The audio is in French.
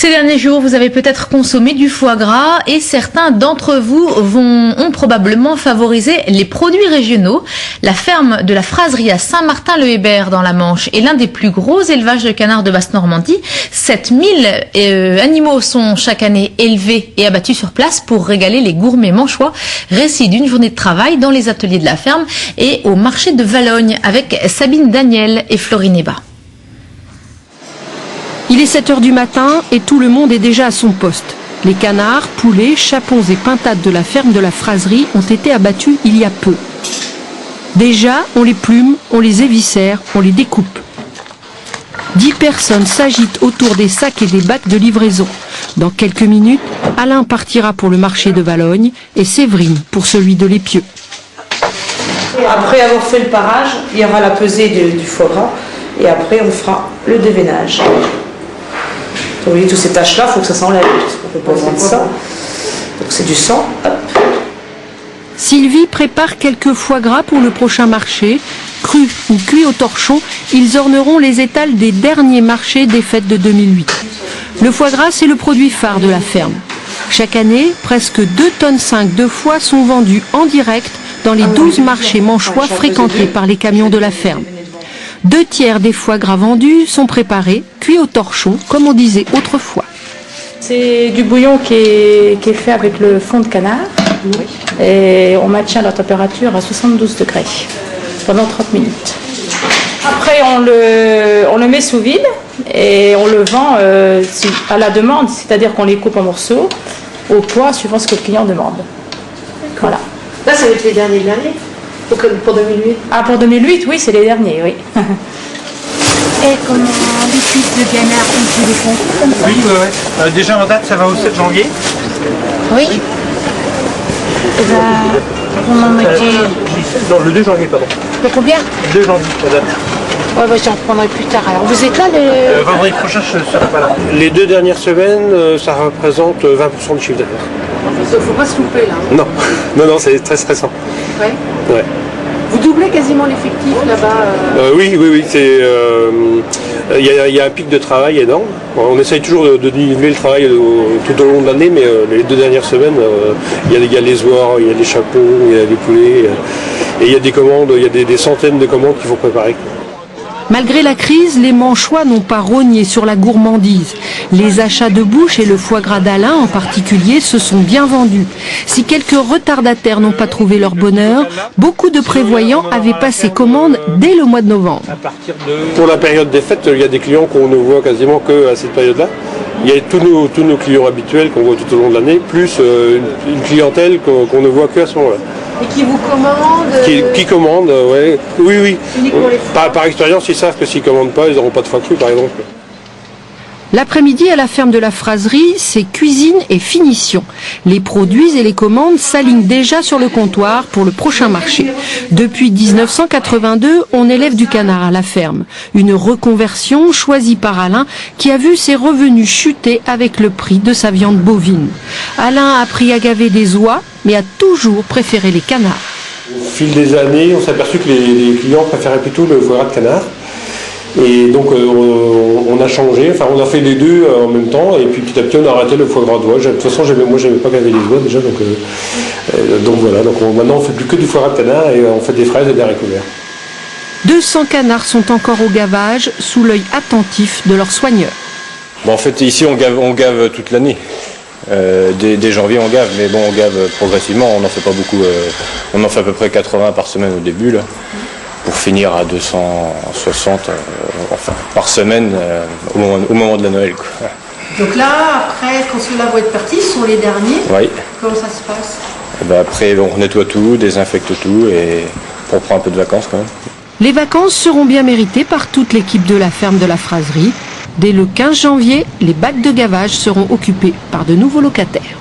Ces derniers jours, vous avez peut-être consommé du foie gras et certains d'entre vous ont probablement favorisé les produits régionaux. La ferme de la Fraserie à Saint-Martin-le-Hébert dans la Manche est l'un des plus gros élevages de canards de Basse-Normandie. 7000 animaux sont chaque année élevés et abattus sur place pour régaler les gourmets manchois. Récit d'une journée de travail dans les ateliers de la ferme et au marché de Valogne avec Sabine Daniel et Florine Eba. Il est 7 h du matin et tout le monde est déjà à son poste. Les canards, poulets, chapons et pintades de la ferme de la Fraserie ont été abattus il y a peu. Déjà, on les plume, on les éviscère, on les découpe. 10 personnes s'agitent autour des sacs et des bacs de livraison. Dans quelques minutes, Alain partira pour le marché de Valogne et Séverine pour celui de l'Épieu. Après avoir fait le parage, il y aura la pesée du foie gras et après on fera le déveinage. Vous voyez, toutes ces taches-là, il faut que ça s'enlève, parce qu'on ne peut pas prendre ça. Donc c'est du sang, hop. Sylvie prépare quelques foie gras pour le prochain marché. Crus ou cuits au torchon, ils orneront les étals des derniers marchés des fêtes de 2008. Le foie gras, c'est le produit phare de la ferme. Chaque année, presque 2,5 tonnes de foie sont vendus en direct dans les 12 marchés manchois fréquentés par les camions de la ferme. 2 tiers des foie gras vendus sont préparés, cuits au torchon, comme on disait autrefois. C'est du bouillon qui est fait avec le fond de canard et on maintient la température à 72 degrés pendant 30 minutes. Après on le met sous vide et on le vend à la demande, c'est-à-dire qu'on les coupe en morceaux au poids suivant ce que le client demande. Voilà. Là, ça va être les derniers de l'année. Pour 2008. Ah, pour 2008, oui, c'est les derniers, oui. Et comment les cuisses de canard, on peut les compter comme ça? Oui. Déjà en date, ça va au 7 janvier. Oui. Et ben, vous m'en mettez... Non, le 2 janvier, pardon. Le combien? 2 janvier, la date. Ouais, bah, j'en prendrai plus tard. Alors, vous êtes là le... Vendredi prochain, je ne serai pas là. Les 2 dernières semaines, ça représente 20% du chiffre d'affaires. Il ne faut pas se louper, là. Non, c'est très stressant. Ouais. Ouais. Vous doublez quasiment l'effectif là-bas Oui, il y a un pic de travail énorme. On essaye toujours de niveler le travail tout au long de l'année, mais les 2 dernières semaines, il y a les oies, il y a les chapons, il y a les poulets, et il y a des commandes, il y a des centaines de commandes qu'il faut préparer. Malgré la crise, les Manchois n'ont pas rogné sur la gourmandise. Les achats de bouche et le foie gras d'Alain en particulier se sont bien vendus. Si quelques retardataires n'ont pas trouvé leur bonheur, beaucoup de prévoyants avaient passé commande dès le mois de novembre. Pour la période des fêtes, il y a des clients qu'on ne voit quasiment qu'à cette période-là. Il y a tous nos clients habituels qu'on voit tout au long de l'année, plus une clientèle qu'on ne voit qu'à ce moment-là. Et qui vous commande Qui commande, ouais. Oui. Uniquement les foies. Par expérience, ils savent que s'ils ne commandent pas, ils n'auront pas de foie cru, par exemple. L'après-midi à la ferme de la Fraserie, c'est cuisine et finition. Les produits et les commandes s'alignent déjà sur le comptoir pour le prochain marché. Depuis 1982, on élève du canard à la ferme. Une reconversion choisie par Alain qui a vu ses revenus chuter avec le prix de sa viande bovine. Alain a appris à gaver des oies, mais a toujours préféré les canards. Au fil des années, on s'est aperçu que les clients préféraient plutôt le foie gras de canard. Et donc on a changé, enfin on a fait les deux en même temps, et puis petit à petit on a arrêté le foie gras d'oie. De toute façon moi j'aimais pas gaver les oies déjà, donc voilà, maintenant on fait plus que du foie gras de canard et on fait des fraises et des haricots verts. 200 canards sont encore au gavage, sous l'œil attentif de leurs soigneurs. Bon, en fait ici on gave toute l'année. Dès janvier on gave, mais bon on gave progressivement, on n'en fait pas beaucoup, on en fait à peu près 80 par semaine au début là. Pour finir à 260 par semaine au moment de la Noël. Quoi. Donc là, après, quand ceux-là vont être partis, ce sont les derniers. Oui. Comment ça se passe? Après, on nettoie tout, désinfecte tout et on prend un peu de vacances quand même. Les vacances seront bien méritées par toute l'équipe de la ferme de la Fraserie. Dès le 15 janvier, les bacs de gavage seront occupés par de nouveaux locataires.